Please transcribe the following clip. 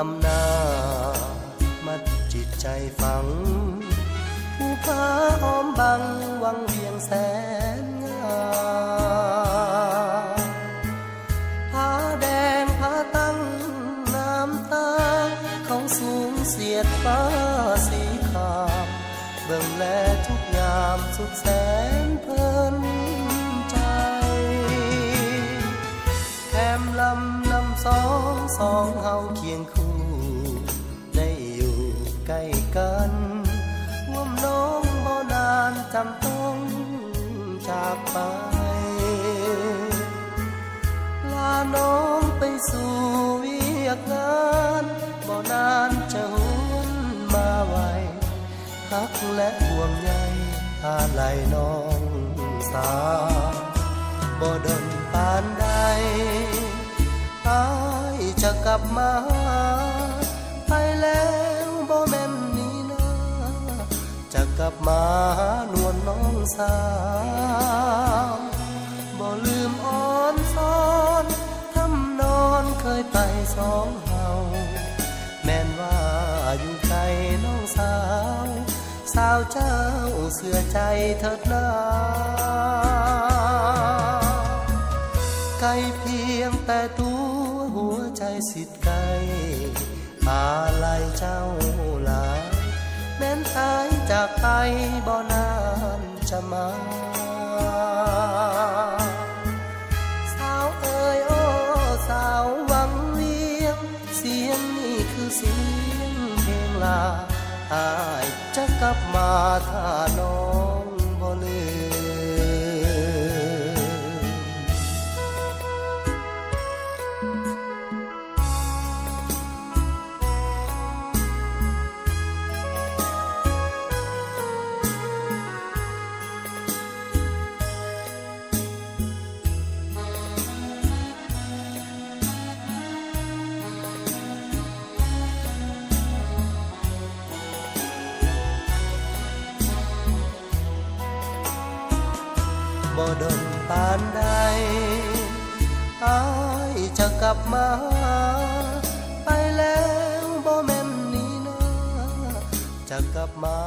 อำนาจมัดจิตใจฝังผู้พาอ้อมบังวังเวียงแสนงามผาแดงผาตั้งน้ำตาเขาสูงเสียดฟ้าสีขาวเบิ่งแลทุกยามสุดแสนเพลินใจแคมลำสองเฮาเคียงคู่ได้อยู่ใกล้กันร่วมน้องบ่นานจำต้องจากไปลาน้องไปสู่เวียกงานบ่นานจะหวนมาไวฮักและห่วงใยพาไหลน้องสาวบ่ดนปานใดอายจะกลับมาไปแล้วบ่แม่นนี้นะจะกลับมานวลน้องสาวบ่ลืมอ้อนซ้อนทำนอนเคยไปสองเฮาแม่นว่าอยู่ไกลน้องสาวสาวเจ้าเสื่อใจเถิดนาไกลเพียงแต่ตัวหัวใจสิทธิ์ไกลอาลัยเจ้าหลายแม้นตายจากไปบ่นานจะมาสาวเอ๋ยโอ้สาววังเวียงเสียงนี่คือเสียงเพลงลาอายจะกลับมาถ้าน้องบ่ลืมบ่ดนปานใดอายจะกลับมาไปแล้วบ่แม่นนี้นะจะกลับมา